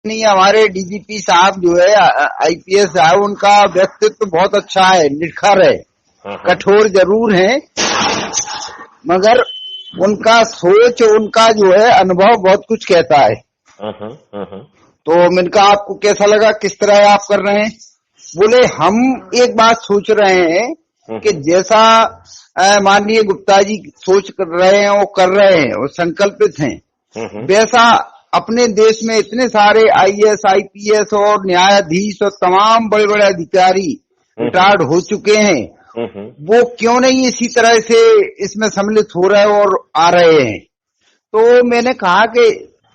नहीं, हमारे डीजीपी साहब जो है आईपीएस साहब, उनका व्यक्तित्व बहुत अच्छा है, निखर है, कठोर जरूर है, मगर उनका सोच, उनका जो है अनुभव बहुत कुछ कहता है। तो मैंने कहा आपको कैसा लगा, किस तरह आप कर रहे हैं? बोले हम एक बात सोच रहे हैं कि जैसा माननीय गुप्ता जी सोच कर रहे हैं, वो कर रहे हैं और संकल्पित हैं, वैसा अपने देश में इतने सारे आईएएस आईपीएस और न्यायाधीश और तमाम बड़े बड़े अधिकारी रिटायर्ड हो चुके हैं, वो क्यों नहीं इसी तरह से इसमें सम्मिलित हो रहे और आ रहे हैं। तो मैंने कहा कि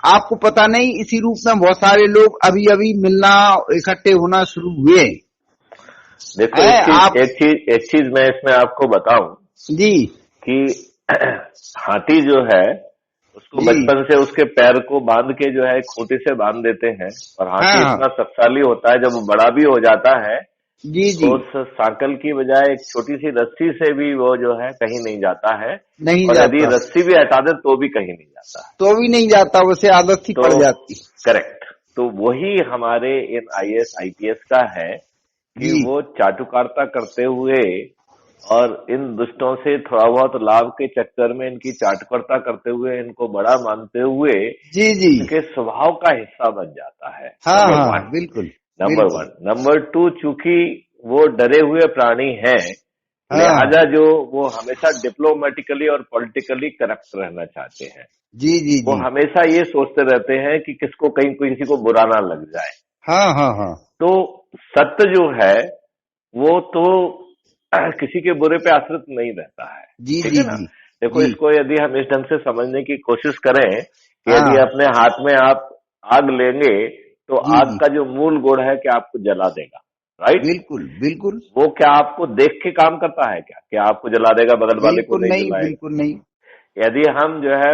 आपको पता नहीं, इसी रूप में बहुत सारे लोग अभी अभी मिलना, इकट्ठे होना शुरू हुए। देखो एक चीज मैं इसमें आपको बताऊं जी कि हाथी जो है उसको बचपन से उसके पैर को बांध के जो है खूंटी से बांध देते हैं, और हाथी इतना शक्तिशाली होता है, जब वो बड़ा भी हो जाता है जी तो उस सांकल की बजाय एक छोटी सी रस्सी से भी वो जो है कहीं नहीं जाता है, और यदि रस्सी भी हटा दे तो भी कहीं नहीं जाता, तो भी नहीं जाता, उसे आदत सी पड़ जाती। करेक्ट। तो वही हमारे इन आईएएस आईपीएस का है कि वो चाटुकारिता करते हुए और इन दुष्टों से थोड़ा बहुत लाभ के चक्कर में इनकी चाटुकारिता करते हुए, इनको बड़ा मानते हुए जी इनके स्वभाव का हिस्सा बन जाता है। हाँ, बिल्कुल। नंबर 1। नंबर 2, चूंकि वो डरे हुए प्राणी हैं, लिहाजा जो वो हमेशा डिप्लोमेटिकली और पॉलिटिकली करेक्ट रहना चाहते हैं। जी वो हमेशा ये सोचते रहते हैं कि किसको कहीं किसी को बुरा ना लग जाए। हाँ। तो सत्य जो है वो तो किसी के बुरे पे आश्रित नहीं रहता है। जी ठीक है ना? देखो, इसको यदि हम इस ढंग से समझने की कोशिश करें कि यदि अपने हाथ में आप आग लेंगे तो आग का जो मूल गुण है कि आपको जला देगा, राइट? बिल्कुल। वो क्या आपको देख के काम करता है क्या आपको जला देगा, बगल वाले को नहीं जलाएगा? बिल्कुल नहीं। यदि हम जो है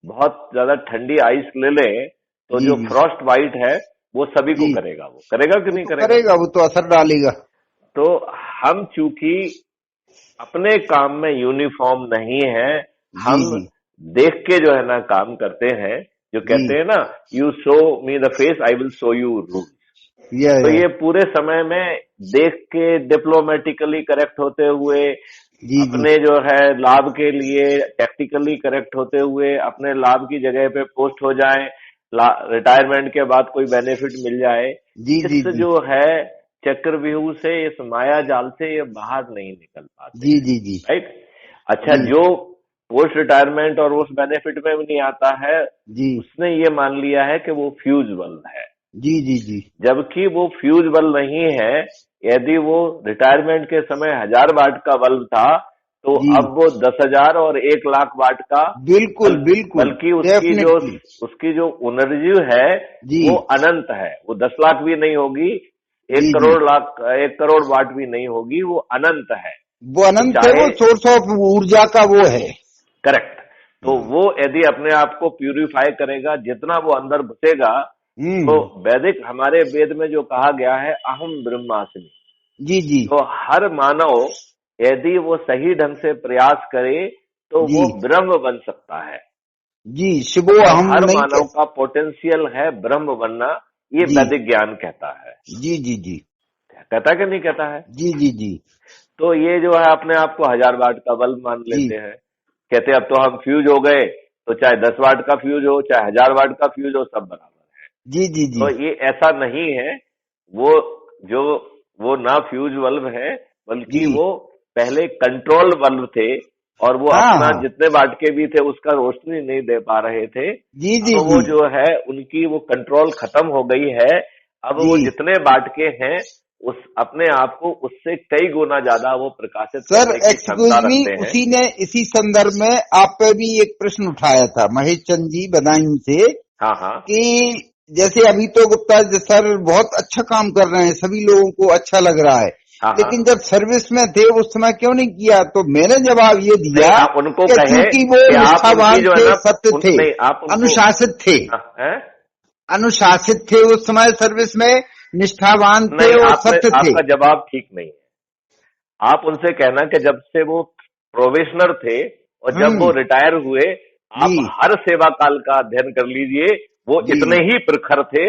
बहुत ज्यादा ठंडी आइस ले लें तो जो फ्रॉस्ट वाइट है वो सभी को करेगा, वो करेगा कि नहीं करेगा? वो तो असर डालेगा। तो हम चूंकि अपने काम में यूनिफॉर्म नहीं है, हम देख के जो है ना काम करते हैं, जो कहते हैं ना, you show me the face I will show you rules. तो ये पूरे समय में देख के डिप्लोमेटिकली करेक्ट होते हुए, अपने जो है लाभ के लिए टैक्टिकली करेक्ट होते हुए, अपने लाभ की जगह पे पोस्ट हो जाए, रिटायरमेंट के बाद कोई बेनिफिट मिल जाए, इस जो है चक्रव्यूह से, इस माया जाल से ये बाहर नहीं निकल पाते। जी राइट। अच्छा, जो पोस्ट रिटायरमेंट और उस बेनिफिट में भी नहीं आता है, उसने ये मान लिया है कि वो फ्यूजिबल है। जी जबकि वो फ्यूजिबल नहीं है। यदि वो रिटायरमेंट के समय 1000 वाट का बल्ब था तो अब वो 10,000 और 1 लाख वाट का, बिल्कुल बल्कि उसकी जो एनर्जी है वो अनंत है। वो 10 लाख भी नहीं होगी, 1 करोड़ वाट भी नहीं होगी, वो अनंत है। वो अनंत है, वो सोर्स ऑफ ऊर्जा का वो है। करेक्ट। तो वो यदि अपने आप को प्यूरिफाई करेगा, जितना वो अंदर घुसेगा, तो वैदिक हमारे वेद में जो कहा गया है, अहम ब्रह्मास्मि। जी तो हर मानव यदि वो सही ढंग से प्रयास करे तो वो ब्रह्म बन सकता है। शिवो अहम हर मानव का पोटेंशियल है ब्रह्म बनना, ये वैदिक ज्ञान कहता है। जी कहता कि नहीं कहता है? जी। तो ये जो है अपने आप को 1000 वाट का बल्ब मान लेते हैं, कहते अब तो हम फ्यूज हो गए, तो चाहे 10 वाट का फ्यूज हो, चाहे 1000 वाट का फ्यूज हो, सब बराबर है। जी तो ये ऐसा नहीं है। वो ना फ्यूज बल्ब है, बल्कि वो पहले कंट्रोल बल्ब थे, और वो अपना जितने वाट के भी थे उसका रोशनी नहीं दे पा रहे थे। तो वो जो है उनकी वो कंट्रोल खत्म हो गई है। अब वो जितने वाट के हैं, उस अपने आप को उससे कई गुना ज्यादा वो प्रकाशित करने की क्षमता रखते हैं। इसी संदर्भ में आप पे भी एक प्रश्न उठाया था महेश चंद जी बदायूं से। हाँ। कि जैसे अभी तो गुप्ता सर बहुत अच्छा काम कर रहे हैं, सभी लोगों को अच्छा लग रहा है, लेकिन जब सर्विस में थे उस समय क्यों नहीं किया? तो मैंने जवाब ये दिया उनको कि क्योंकि वो निष्ठावान थे, सत्य थे, अनुशासित थे, अनुशासित थे उस समय सर्विस में, निष्ठावान थे और सत्य थे। आपका जवाब ठीक नहीं है। आप उनसे कहना कि जब से वो प्रोबेशनर थे और जब वो रिटायर हुए, आप हर सेवा काल का अध्ययन कर लीजिए, वो इतने ही प्रखर थे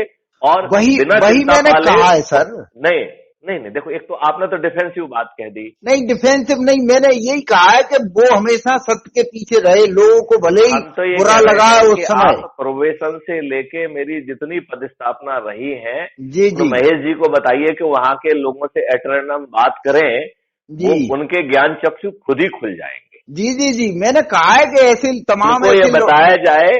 और वही बिना वही चिंता मैंने पाले कहा है सर। नहीं नहीं नहीं, देखो, एक तो आपने तो डिफेंसिव बात कह दी। नहीं डिफेंसिव नहीं, मैंने यही कहा है कि वो हमेशा सत्य के पीछे रहे, लोगों को भले ही हम तो ये बुरा कह रहे लगा हैं उस कि समय। आप प्रोबेशन से लेके मेरी जितनी पदस्थापना रही है, जी तो जी महेश जी को बताइए कि वहां के लोगों से एट रैंडम बात करें, जी वो उनके ज्ञान चक्षु खुद ही खुल जाएंगे। जी जी जी मैंने कहा है कि ऐसे तमाम उनको ये ऐसे लोग। बताया जाए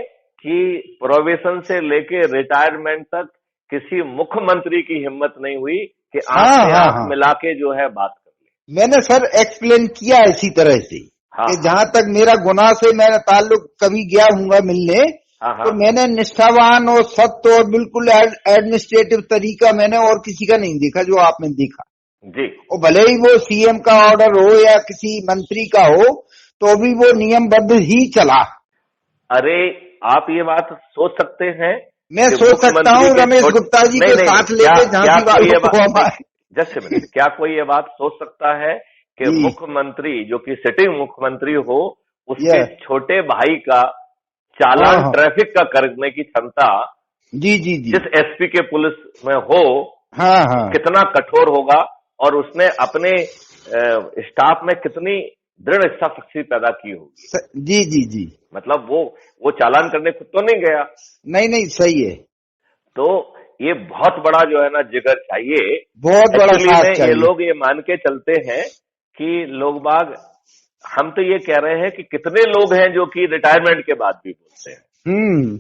कि प्रोबेशन से लेके रिटायरमेंट तक किसी मुख्यमंत्री की हिम्मत नहीं हुई कि आंख हाँ से हाँ आंख हाँ, मिला के जो है बात कर ले। मैंने सर एक्सप्लेन किया इसी तरह से हाँ कि हाँ जहां तक मेरा गुनाह से मेरा ताल्लुक कभी गया हूँगा मिलने, हाँ तो हाँ मैंने निष्ठावान और सत्य और बिल्कुल एडमिनिस्ट्रेटिव तरीका मैंने और किसी का नहीं देखा जो आपने देखा। जी। और भले ही वो सीएम का ऑर्डर हो या किसी मंत्री का हो, तो भी वो नियमबद्ध ही चला। अरे, आप ये बात सोच सकते हैं मैं कि सोच सकता मुख्यमंत्री हूँ के रमेश गुप्ता जी नहीं को नहीं नहीं, साथ क्या लेके क्या झांसी कोई ये वालों को बात नहीं, हमारे। जस्ट मिनट, क्या कोई ये बात सोच सकता है कि जी मुख्यमंत्री जो कि सिटिंग मुख्यमंत्री हो, उसके यस छोटे भाई का हाँ चालान हाँ ट्रैफिक का करने की क्षमता जी जी जी जिस एसपी के पुलिस में हो, हाँ वो हाँ कितना कठोर होगा, और उसने अपने स्टाफ में कितनी दृढ़ इच्छा शक्ति पैदा की होगी। जी जी जी मतलब वो चालान करने खुद तो नहीं गया। नहीं नहीं सही है, तो ये बहुत बड़ा जो है ना जिगर चाहिए। बहुत बड़ा एक्चुअली साथ में ये चाहिए। लोग ये मान के चलते हैं कि लोग बाग, हम तो ये कह रहे हैं कि कितने लोग हैं जो कि रिटायरमेंट के बाद भी बोलते हैं। हम्म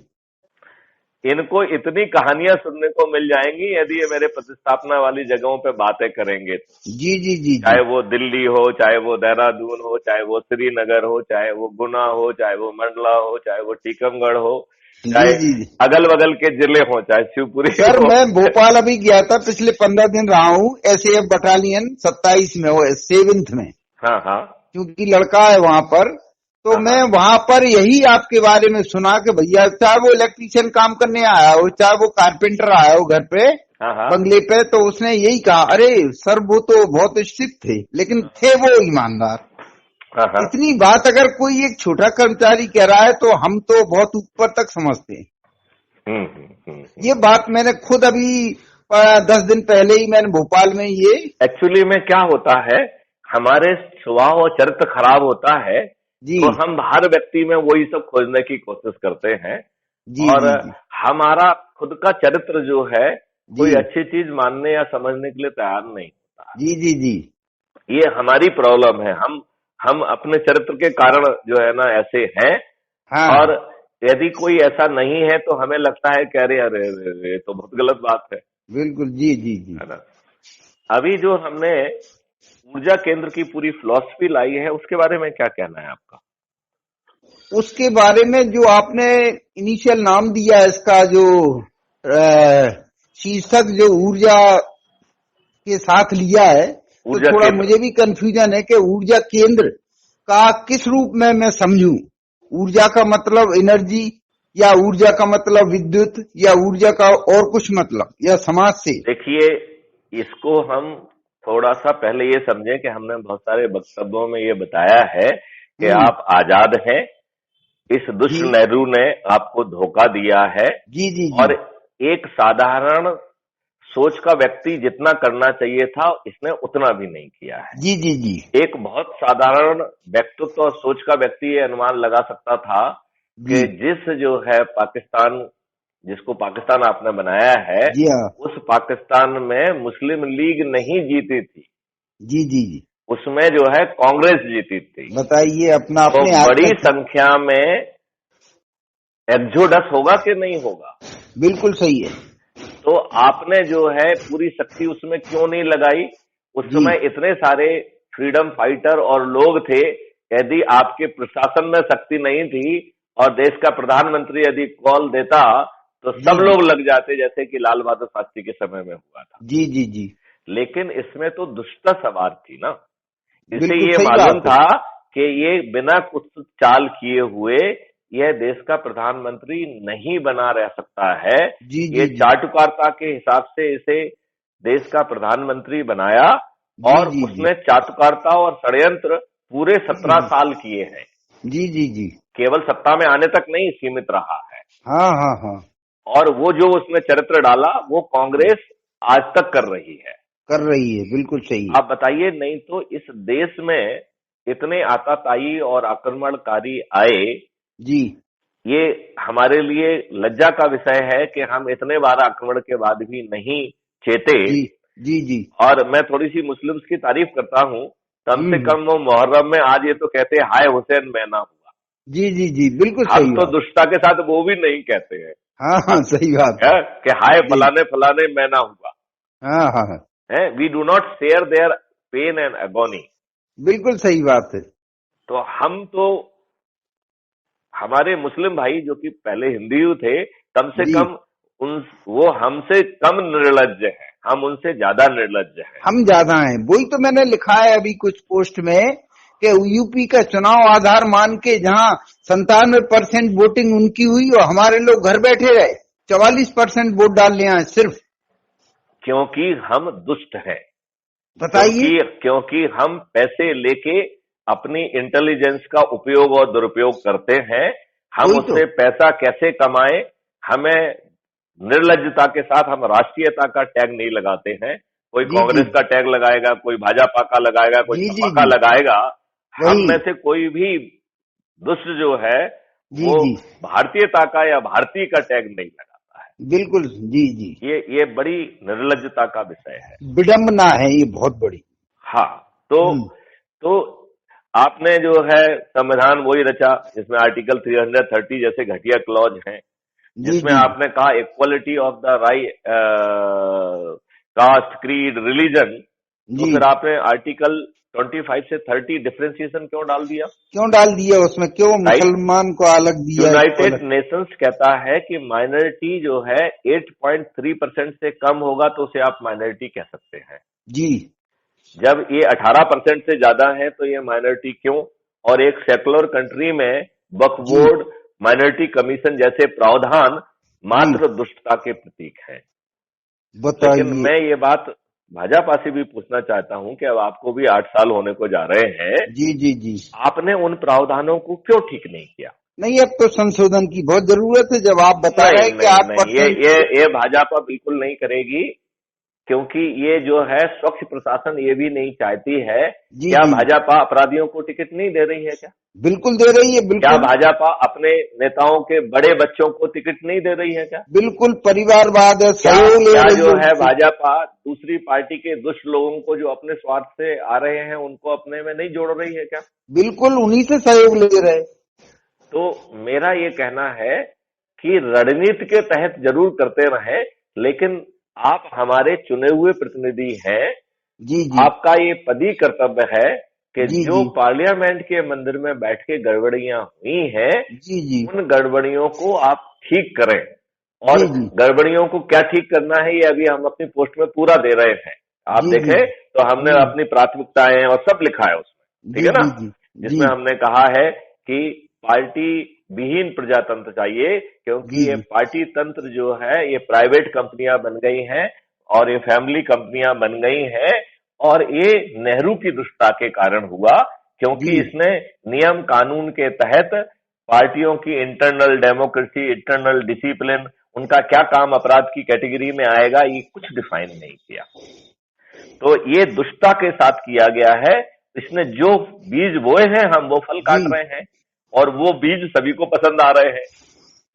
इनको इतनी कहानियां सुनने को मिल जाएंगी यदि ये मेरे प्रतिस्थापना वाली जगहों पे बातें करेंगे तो। जी जी जी जी चाहे वो दिल्ली हो, चाहे वो देहरादून हो, चाहे वो श्रीनगर हो, चाहे वो गुना हो, चाहे वो मंडला हो, चाहे वो टीकमगढ़ हो, जी चाहे जी जी अगल बगल के जिले हो, चाहे शिवपुरी सर हो। मैं भोपाल अभी गया था, पिछले 15 दिन रहा हूँ एसएएफ बटालियन 27 में, वो 7th में, हाँ हाँ क्योंकि लड़का है वहां पर। तो हाँ मैं हाँ वहां पर यही आपके बारे में सुना कि भैया चाहे वो इलेक्ट्रीशियन काम करने आया हो, चाहे वो कारपेंटर आया हो घर पे हाँ हाँ बंगले पे, तो उसने यही कहा, अरे सर वो तो बहुत स्ट्रिक्ट थे लेकिन थे वो ईमानदार। हाँ हाँ। इतनी बात अगर कोई एक छोटा कर्मचारी कह रहा है तो हम तो बहुत ऊपर तक समझते हैं। ये बात मैंने खुद अभी 10 दिन पहले ही मैंने भोपाल में ये। एक्चुअली में क्या होता है, हमारे स्वभाव और चरित्र खराब होता है, जी तो हम हर व्यक्ति में वही सब खोजने की कोशिश करते हैं, जी और जी जी हमारा खुद का चरित्र जो है जी कोई अच्छी चीज मानने या समझने के लिए तैयार नहीं होता। जी जी जी ये हमारी प्रॉब्लम है। हम अपने चरित्र के कारण जो है ना ऐसे हैं, और हाँ यदि कोई ऐसा नहीं है तो हमें लगता है कि अरे अरे अरे अरे, ये तो बहुत गलत बात बिल्कुल जी जी जी। है ना। अभी जो हमने ऊर्जा केंद्र की पूरी फिलॉसफी लाई है, उसके बारे में क्या कहना है आपका? उसके बारे में जो आपने इनिशियल नाम दिया है इसका, जो शीर्षक जो ऊर्जा के साथ लिया है, तो ऊर्जा थोड़ा केंद्र। मुझे भी कंफ्यूजन है कि ऊर्जा केंद्र का किस रूप में मैं समझूं। ऊर्जा का मतलब एनर्जी, या ऊर्जा का मतलब विद्युत, या ऊर्जा का और कुछ मतलब, या समाज से। देखिए, इसको हम थोड़ा सा पहले ये समझें कि हमने बहुत सारे वक्तव्यों में ये बताया है कि हम्म आप आजाद हैं, इस दुष्ट जी नेहरू ने आपको धोखा दिया है, जी जी जी और एक साधारण सोच का व्यक्ति जितना करना चाहिए था इसने उतना भी नहीं किया है। जी जी जी एक बहुत साधारण व्यक्तित्व और सोच का व्यक्ति ये अनुमान लगा सकता था जी कि जिस जो है पाकिस्तान, जिसको पाकिस्तान आपने बनाया है, जी हाँ उस पाकिस्तान में मुस्लिम लीग नहीं जीती थी, जी जी जी उसमें जो है कांग्रेस जीती थी। बताइए अपना तो अपने हाथ बड़ी में। संख्या में एक्सोडस होगा कि नहीं होगा? बिल्कुल सही है। तो आपने जो है पूरी शक्ति उसमें क्यों नहीं लगाई? उस जी समय इतने सारे फ्रीडम फाइटर और लोग थे। यदि आपके प्रशासन में शक्ति नहीं थी और देश का प्रधानमंत्री यदि कॉल देता तो जी सब जी लोग लग जाते, जैसे कि लाल बहादुर शास्त्री के समय में हुआ था। जी जी जी लेकिन इसमें तो दुष्टता सवार थी ना। इसे बिल्कुल ये सही मालूम बात है। था कि ये बिना कुछ चाल किए हुए यह देश का प्रधानमंत्री नहीं बना रह सकता है। जी ये जी जी चाटुकारिता के हिसाब से इसे देश का प्रधानमंत्री बनाया, जी और जी जी उसने चाटुकारिता और षड्यंत्र पूरे 17 जी साल किए हैं। जी जी जी केवल सत्ता में आने तक नहीं सीमित रहा है। हाँ हाँ हाँ और वो जो उसमें चरित्र डाला वो कांग्रेस आज तक कर रही है। बिल्कुल सही है। आप बताइए, नहीं तो इस देश में इतने आताताई और आक्रमणकारी आए, जी ये हमारे लिए लज्जा का विषय है कि हम इतने बार आक्रमण के बाद भी नहीं चेते। जी जी जी और मैं थोड़ी सी मुस्लिम्स की तारीफ करता हूँ, कम से हम्म, कम वो मुहर्रम में आज ये तो कहते हैं हाय हुसैन मैना हुआ। जी जी जी बिल्कुल हम सही तो बात। दुष्टता के साथ वो भी नहीं कहते हैं हाँ हाँ सही बात है। कि हाय जी फलाने फलाने मैना हुआ हाँ हाँ हाँ है। We do not share their pain and agony. बिल्कुल सही बात है। तो हम तो, हमारे मुस्लिम भाई जो कि पहले हिंदू थे, कम से जी कम उन वो हमसे कम निर्लज्ज है, हम उनसे ज्यादा निर्लज्ज है। हम ज्यादा हैं, वही तो मैंने लिखा है अभी कुछ पोस्ट में कि यूपी का चुनाव आधार मान के जहां 97% वोटिंग उनकी हुई और हमारे लोग घर बैठे रहे 44% वोट डालने आए सिर्फ। क्योंकि हम दुष्ट हैं, बताइए। क्योंकि हम पैसे लेके अपनी इंटेलिजेंस का उपयोग और दुरुपयोग करते हैं। हम वही तो। उससे पैसा कैसे कमाएं, हमें निर्लज्जता के साथ हम राष्ट्रीयता का टैग नहीं लगाते हैं। कोई जी जी कांग्रेस का टैग लगाएगा, कोई भाजपा का लगाएगा, कोई जी सपा जी का जी लगाएगा। हम वही। में से कोई भी दुष्ट जो है जी वो जी भारतीयता का या भारतीय का टैग नहीं लगाता है। बिल्कुल जी जी। ये बड़ी निर्लज्जता का विषय है। विडंबना है ये बहुत बड़ी। हाँ, तो आपने जो है संविधान वही रचा जिसमें आर्टिकल 330 जैसे घटिया क्लॉज हैं, जी जिसमें जी आपने कहा equality of the right caste creed religion. तो जी फिर आपने आर्टिकल 25 से 30 डिफरेंशिएशन क्यों डाल दिया? क्यों डाल दिया उसमें, क्यों राइट, मुसलमान को अलग दिया इसको यूनाइटेड अलग। नेशंस कहता है कि माइनॉरिटी जो है 8.3% से कम होगा तो उसे आप माइनॉरिटी कह सकते हैं। जी जब ये 18% से ज्यादा है तो ये माइनॉरिटी क्यों? और एक सेकुलर कंट्री में वक्फ जी बोर्ड, माइनॉरिटी कमीशन जैसे प्रावधान जी मात्र दुष्टता के प्रतीक हैं। लेकिन बताइए। मैं ये बात भाजपा से भी पूछना चाहता हूं कि अब आपको भी 8 साल होने को जा रहे हैं, जी जी जी आपने उन प्रावधानों को क्यों ठीक नहीं किया? नहीं, अब तो संशोधन की बहुत जरूरत है जब आप बता रहे नहीं हैं कि नहीं नहीं, 8%। ये भाजपा बिल्कुल नहीं करेगी, क्योंकि ये जो है स्वच्छ प्रशासन ये भी नहीं चाहती है। जी क्या जी भाजपा अपराधियों को टिकट नहीं दे रही है क्या? बिल्कुल दे रही है क्या बिल्कुल। भाजपा अपने नेताओं के बड़े बच्चों को टिकट नहीं दे रही है क्या? बिल्कुल परिवारवाद है, क्या सहयोग ले क्या रही जो है है उससे। भाजपा दूसरी पार्टी के दुष्ट लोगों को जो अपने स्वार्थ से आ रहे हैं उनको अपने में नहीं जोड़ रही है क्या? बिल्कुल उन्हीं से सहयोग ले रहे। तो मेरा ये कहना है कि रणनीति के तहत जरूर करते रहें, लेकिन आप हमारे चुने हुए प्रतिनिधि हैं। जी जी आपका ये पदी कर्तव्य है कि जी जो जी पार्लियामेंट के मंदिर में बैठ के गड़बड़ियां हुई हैं, जी जी उन गड़बड़ियों को आप ठीक करें। और जी जी गड़बड़ियों को क्या ठीक करना है ये अभी हम अपनी पोस्ट में पूरा दे रहे हैं। आप जी जी देखें तो हमने जी अपनी प्राथमिकताएं और सब लिखा है उसमें, ठीक जी है ना? जी जी जी जिसमें हमने कहा है कि पार्टी विहीन प्रजातंत्र चाहिए, जी क्योंकि ये जी पार्टी तंत्र जो है ये प्राइवेट कंपनियां बन गई हैं और ये फैमिली कंपनियां बन गई हैं। और ये नेहरू की दुष्टता के कारण हुआ, क्योंकि जी इसने नियम कानून के तहत पार्टियों की इंटरनल डेमोक्रेसी, इंटरनल डिसिप्लिन, उनका क्या काम अपराध की कैटेगरी में आएगा, ये कुछ डिफाइन नहीं किया। तो ये दुष्टता के साथ किया गया है। इसने जो बीज बोए हैं हम वो फल जी काट रहे हैं, और वो बीज सभी को पसंद आ रहे हैं।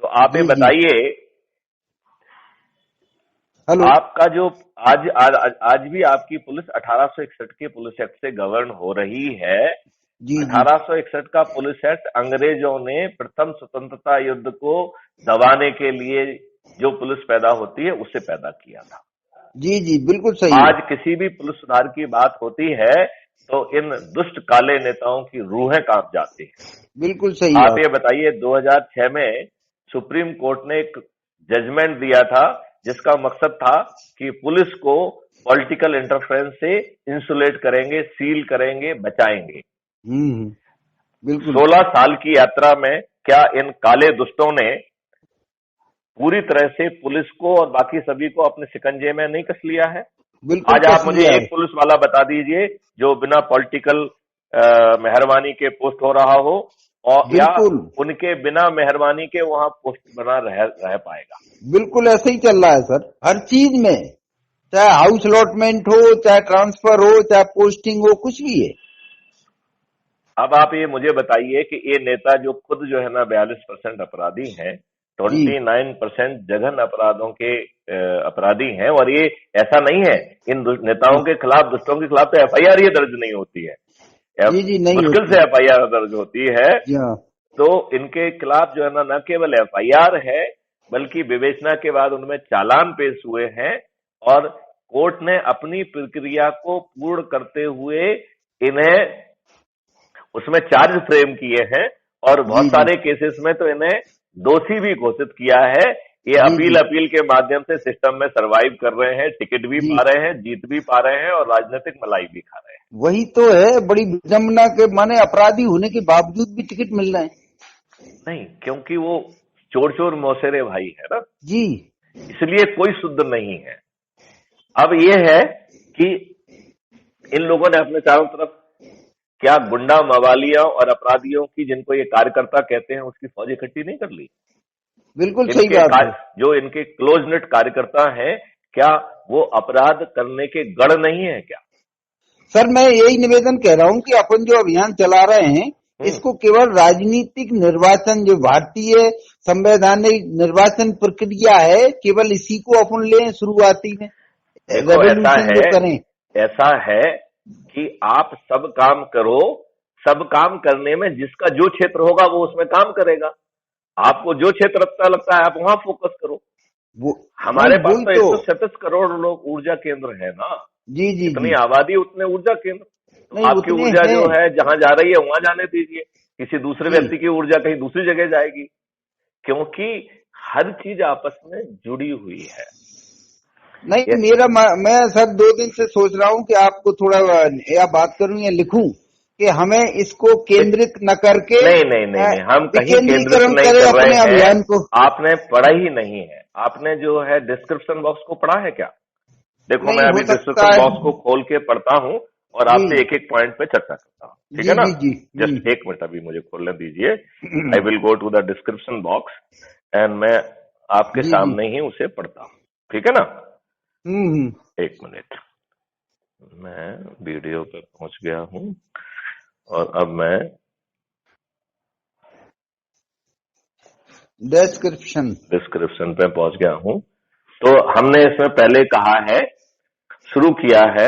तो आप ये जी जी बताइए, हेलो। आपका जो आज भी आपकी पुलिस 1861 के पुलिस एक्ट से गवर्न हो रही है। जी जी 1861 का पुलिस एक्ट अंग्रेजों ने प्रथम स्वतंत्रता युद्ध को दबाने के लिए जो पुलिस पैदा होती है उससे पैदा किया था। जी जी बिल्कुल सही है। आज किसी भी पुलिस सुधार की बात होती है तो इन दुष्ट काले नेताओं की रूहें कांप जाती हैं। बिल्कुल सही आप बात। ये बताइए, 2006 में सुप्रीम कोर्ट ने एक जजमेंट दिया था जिसका मकसद था कि पुलिस को पॉलिटिकल इंटरफेरेंस से इंसुलेट करेंगे, सील करेंगे, बचाएंगे। बिल्कुल 16 साल की यात्रा में क्या इन काले दुष्टों ने पूरी तरह से पुलिस को और बाकी सभी को अपने शिकंजे में नहीं कस लिया है? बिल्कुल आज आप कस मुझे लिया एक है। पुलिस वाला बता दीजिए जो बिना पॉलिटिकल मेहरबानी के पोस्ट हो रहा हो और या उनके बिना मेहरबानी के वहां पोस्ट बना रह पाएगा। बिल्कुल ऐसे ही चल रहा है सर, हर चीज में, चाहे हाउस अलॉटमेंट हो, चाहे ट्रांसफर हो, चाहे पोस्टिंग हो, कुछ भी है। अब आप ये मुझे बताइए कि ये नेता जो खुद जो है ना 42% अपराधी हैं, 29% जघन अपराधों के अपराधी हैं, और ये ऐसा नहीं है इन नेताओं के खिलाफ, दुष्टों के खिलाफ तो FIR ही दर्ज नहीं होती है, जी नहीं मुश्किल से FIR दर्ज होती है। तो इनके खिलाफ जो है ना न केवल FIR है, बल्कि विवेचना के बाद उनमें चालान पेश हुए हैं, और कोर्ट ने अपनी प्रक्रिया को पूर्ण करते हुए इन्हें उसमें चार्ज फ्रेम किए हैं, और बहुत सारे केसेस में तो इन्हें दोषी भी घोषित किया है। ये अपील के माध्यम से सिस्टम में सरवाइव कर रहे हैं, टिकट भी पा रहे हैं, जीत भी पा रहे हैं, और राजनीतिक मलाई भी खा रहे हैं। वही तो है बड़ी विडंबना के, माने अपराधी होने के बावजूद भी टिकट मिल रहे हैं। नहीं, क्योंकि वो चोर चोर मौसेरे भाई है ना जी, इसलिए कोई शुद्ध नहीं है। अब ये है कि इन लोगों ने अपने चारों तरफ क्या गुंडा मवालियों और अपराधियों की, जिनको ये कार्यकर्ता कहते हैं, उसकी फौज इकट्ठी नहीं कर ली? बिल्कुल सही बात है। जो इनके क्लोज नेट कार्यकर्ता हैं, क्या वो अपराध करने के गढ़ नहीं है क्या? सर मैं यही निवेदन कह रहा हूं कि अपन जो अभियान चला रहे हैं, इसको केवल राजनीतिक निर्वाचन, जो भारतीय संवैधानिक निर्वाचन प्रक्रिया है, केवल इसी को अपन लें शुरुआती में, रेवोल्यूशन जो करें। ऐसा है कि आप सब काम करो, सब काम करने में जिसका जो क्षेत्र होगा वो उसमें काम करेगा। आपको जो क्षेत्र अच्छा लगता है आप वहां फोकस करो। वो हमारे पास तो 137 करोड़ लोग ऊर्जा केंद्र है ना। जी जी, इतनी आबादी उतने ऊर्जा केंद्र, तो आपकी ऊर्जा जो है जहां जा रही है वहां जाने दीजिए, किसी दूसरे व्यक्ति की ऊर्जा कहीं दूसरी जगह जाएगी, क्योंकि हर चीज आपस में जुड़ी हुई है। नहीं मैं सर 2 दिन से सोच रहा हूं कि आपको थोड़ा या बात करूं या लिखूं कि हमें इसको केंद्रित न करके, नहीं, हम कहीं केंद्रित नहीं कर रहे हैं। अभियान को आपने पढ़ा ही नहीं है। आपने जो है डिस्क्रिप्शन बॉक्स को पढ़ा है क्या? देखो मैं अभी डिस्क्रिप्शन बॉक्स को खोल के पढ़ता हूँ और आपसे एक एक पॉइंट पे चर्चा करता हूँ, ठीक है ना? जस्ट 1 मिनट अभी मुझे खोलने दीजिए। I will go to the description box and मैं आपके सामने ही उसे पढ़ता हूँ, ठीक है ना? 1 मिनट, मैं वीडियो पे पहुंच गया हूँ और अब मैं डिस्क्रिप्शन पे पहुंच गया हूँ। तो हमने इसमें पहले कहा है, शुरू किया है,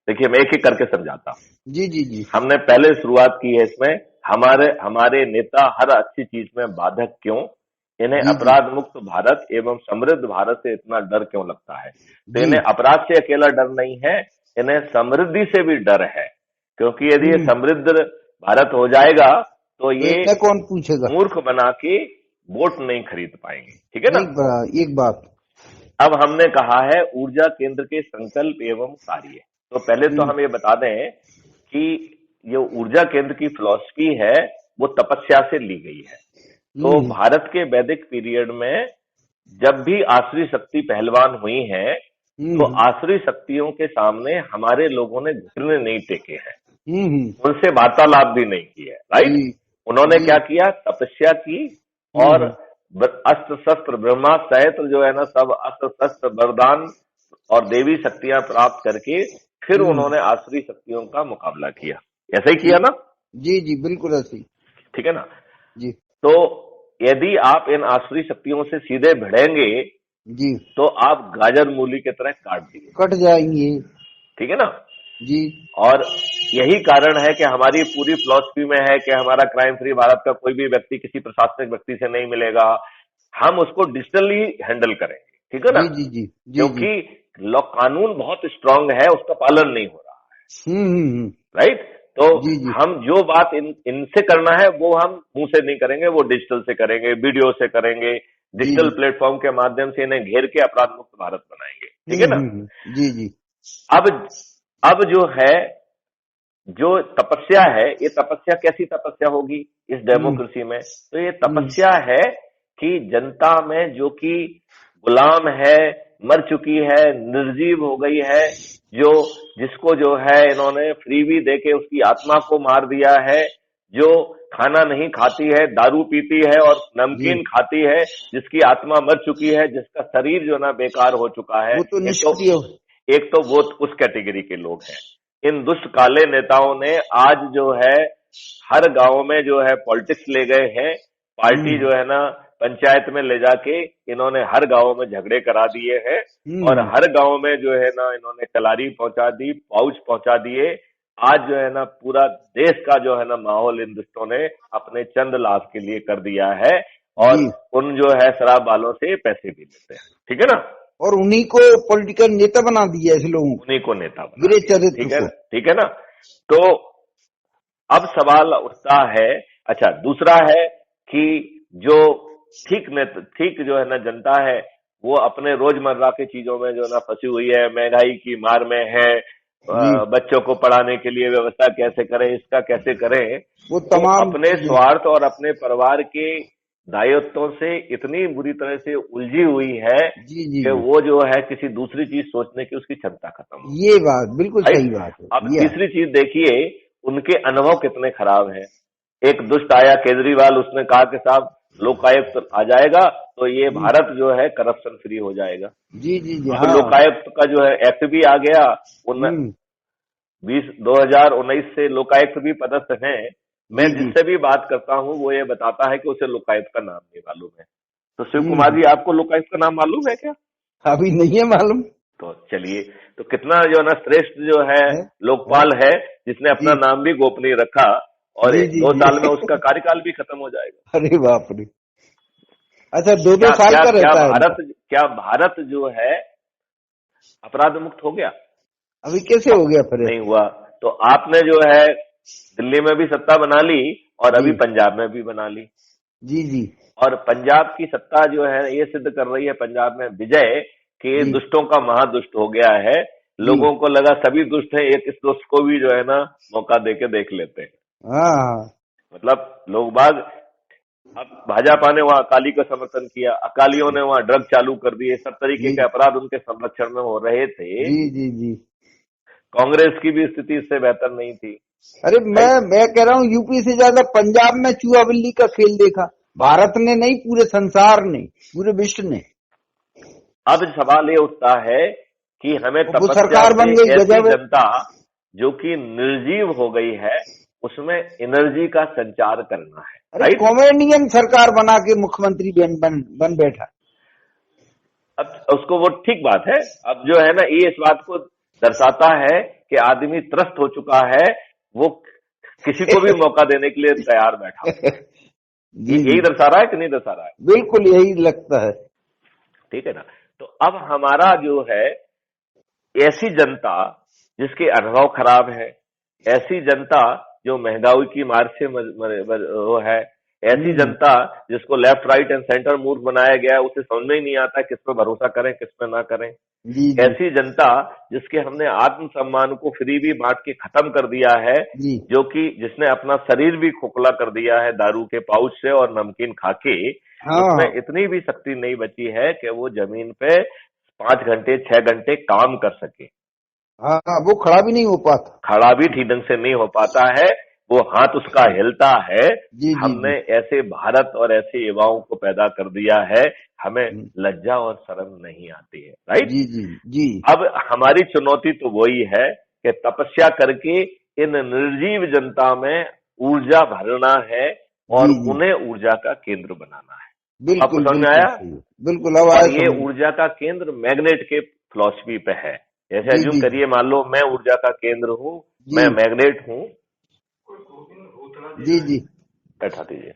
देखिए मैं एक एक करके समझाता हूँ। जी। हमने पहले शुरुआत की है इसमें, हमारे नेता हर अच्छी चीज में बाधक क्यों, इन्हें अपराध मुक्त भारत एवं समृद्ध भारत से इतना डर क्यों लगता है? तो इन्हें अपराध से अकेला डर नहीं है, इन्हें समृद्धि से भी डर है, क्योंकि यदि ये समृद्ध भारत हो जाएगा तो ये कौन पूछेगा, मूर्ख बना के वोट नहीं खरीद पाएंगे, ठीक है ना? एक बात अब हमने कहा है ऊर्जा केंद्र के संकल्प एवं कार्य। तो पहले तो हम ये बता दें कि ये ऊर्जा केंद्र की फिलॉसफी है वो तपस्या से ली गई है। तो भारत के वैदिक पीरियड में जब भी आसुरी शक्ति पहलवान हुई हैं, तो आसुरी शक्तियों के सामने हमारे लोगों ने घुटने नहीं टेके हैं, उनसे वार्तालाप भी नहीं किया, राइट? उन्होंने क्या किया? तपस्या की, और अस्त्र शस्त्र ब्रह्मास्त्र सहित जो है ना सब अस्त्र शस्त्र वरदान और देवी शक्तियां प्राप्त करके फिर उन्होंने आसुरी शक्तियों का मुकाबला किया। ऐसा ही किया ना? जी बिल्कुल ऐसे ही, ठीक है ना जी। तो यदि आप इन आसुरी शक्तियों से सीधे भिड़ेंगे जी, तो आप गाजर मूली की तरह कट जाएंगे, ठीक है ना जी। और यही कारण है कि हमारी पूरी फिलॉसफी में है कि हमारा क्राइम फ्री भारत का कोई भी व्यक्ति किसी प्रशासनिक व्यक्ति से नहीं मिलेगा, हम उसको डिजिटली हैंडल करेंगे, ठीक है ना? जी। क्योंकि कानून बहुत स्ट्रांग है, उसका पालन नहीं हो रहा है, राइट? तो हम जो बात इनसे करना है वो हम मुंह से नहीं करेंगे, वो डिजिटल से करेंगे, वीडियो से करेंगे, डिजिटल प्लेटफॉर्म के माध्यम से इन्हें घेर के अपराध मुक्त भारत बनाएंगे, ठीक है ना? जी। अब जो है, जो तपस्या है, ये तपस्या कैसी तपस्या होगी इस डेमोक्रेसी में? तो ये तपस्या है कि जनता में जो कि गुलाम है, मर चुकी है, निर्जीव हो गई है, जिसको जो है इन्होंने फ्रीबी देके उसकी आत्मा को मार दिया है, जो खाना नहीं खाती है, दारू पीती है और नमकीन खाती है, जिसकी आत्मा मर चुकी है, जिसका शरीर जो ना बेकार हो चुका है, वो तो निष्क्रिय। एक तो वो उस कैटेगरी के लोग हैं। इन दुष्ट काले नेताओं ने आज जो है हर गांव में जो है पॉलिटिक्स ले गए हैं, पार्टी जो है ना पंचायत में ले जाके इन्होंने हर गांव में झगड़े करा दिए हैं और हर गांव में जो है ना इन्होंने कलारी पहुंचा दी, पाउच पहुंचा दिए। आज जो है ना पूरा देश का जो है ना माहौल इन दुष्टों ने अपने चंद लाभ के लिए कर दिया है और उन जो है शराब वालों से पैसे भी लेते हैं, ठीक है ना, और उन्हीं को पॉलिटिकल नेता बना दिया ऐसे लोगों, उन्हीं को नेता बना, ठीक है ना। तो अब सवाल उठता है, अच्छा दूसरा है कि जो ठीक जो है ना जनता है वो अपने रोजमर्रा की चीजों में जो ना फंसी हुई है, महंगाई की मार में है, बच्चों को पढ़ाने के लिए व्यवस्था कैसे करें, इसका कैसे करें, वो तमाम अपने स्वार्थ और अपने परिवार के दायित्वों से इतनी बुरी तरह से उलझी हुई है कि वो जो है किसी दूसरी चीज सोचने की उसकी क्षमता खत्म। ये बात बिल्कुल सही बात है। अब तीसरी चीज देखिए, उनके अनुभव कितने खराब हैं। एक दुष्ट आया केजरीवाल, उसने कहा कि साहब लोकायुक्त आ जाएगा तो ये भारत जो है करप्शन फ्री हो जाएगा। जी जी जी। हाँ। लोकायुक्त का जो है एक्ट भी आ गया, 2019 से लोकायुक्त भी पदस्थ हैं। मैं जिससे भी बात करता हूँ वो ये बताता है कि उसे लोकायुक्त का नाम नहीं मालूम है। तो शिव कुमार जी, आपको लोकायुक्त का नाम मालूम है क्या? अभी नहीं है मालूम। तो चलिए, तो कितना जो ना श्रेष्ठ जो है लोकपाल है, जिसने अपना नाम भी गोपनीय रखा और 2 साल में उसका कार्यकाल भी खत्म हो जाएगा। अरे बाप रे। अच्छा, 2 साल का रहता है। क्या भारत जो है अपराध मुक्त हो गया? अभी कैसे हो गया? फिर नहीं हुआ। तो आपने जो है दिल्ली में भी सत्ता बना ली और अभी पंजाब में भी बना ली। जी जी। और पंजाब की सत्ता जो है ये सिद्ध कर रही है पंजाब में विजय कि दुष्टों का महादुष्ट हो गया है। लोगों को लगा सभी दुष्ट हैं, एक इस दुष्ट को भी जो है ना मौका देके देख लेते हैं। मतलब लोग बाग, अब भाजपा ने वहां अकाली का समर्थन किया, अकालियों ने वहां ड्रग चालू कर दिए, सब तरीके के अपराध उनके संरक्षण में हो रहे थे। जी जी जी। कांग्रेस की भी स्थिति इससे बेहतर नहीं थी। अरे मैं कह रहा हूँ यूपी से ज्यादा पंजाब में चूहा बिल्ली का खेल देखा, भारत ने नहीं, पूरे संसार ने, पूरे विश्व ने। अब सवाल ये उठता है कि हमें सरकार बन गई, ऐसी जनता जो कि निर्जीव हो गई है उसमें एनर्जी का संचार करना है। अरे कॉमेडियन सरकार बना के मुख्यमंत्री बन बैठा। अब उसको वो ठीक बात है। अब जो है ना ये इस बात को दर्शाता है कि आदमी त्रस्त हो चुका है, वो किसी को भी मौका देने के लिए तैयार बैठा। यही दर्शा रहा है कि नहीं दर्शा रहा है? बिल्कुल यही लगता है। ठीक है ना। तो अब हमारा जो है ऐसी जनता जिसके अनुभव खराब है, ऐसी जनता जो महंगाई की मार से वो है, ऐसी जनता जिसको लेफ्ट राइट एंड सेंटर मूर्ख बनाया गया है, उसे समझ में ही नहीं आता किस पे भरोसा करें किस पे ना करें। ऐसी जनता जिसके हमने आत्म सम्मान को फ्री भी बांट के खत्म कर दिया है, जो कि जिसने अपना शरीर भी खोखला कर दिया है दारू के पाउच से और नमकीन खाके, उसमें इतनी भी शक्ति नहीं बची है कि वो जमीन पे 5 घंटे 6 घंटे काम कर सके। वो खड़ा भी नहीं हो पाता, खड़ा भी ठीक ढंग से नहीं हो पाता है, वो हाथ उसका हिलता है। हमने ऐसे भारत और ऐसे युवाओं को पैदा कर दिया है, हमें लज्जा और शर्म नहीं आती है। राइट जी जी जी। अब हमारी चुनौती तो वही है कि तपस्या करके इन निर्जीव जनता में ऊर्जा भरना है और उन्हें ऊर्जा का केंद्र बनाना है। आपको समझ में आया? बिल्कुल। और ये ऊर्जा का केंद्र मैग्नेट के फिलॉसफी पे है। जैसे अज्यूम करिए, मान लो मैं ऊर्जा का केंद्र हूँ, मैं मैग्नेट हूँ। जी जी, बैठा दीजिए।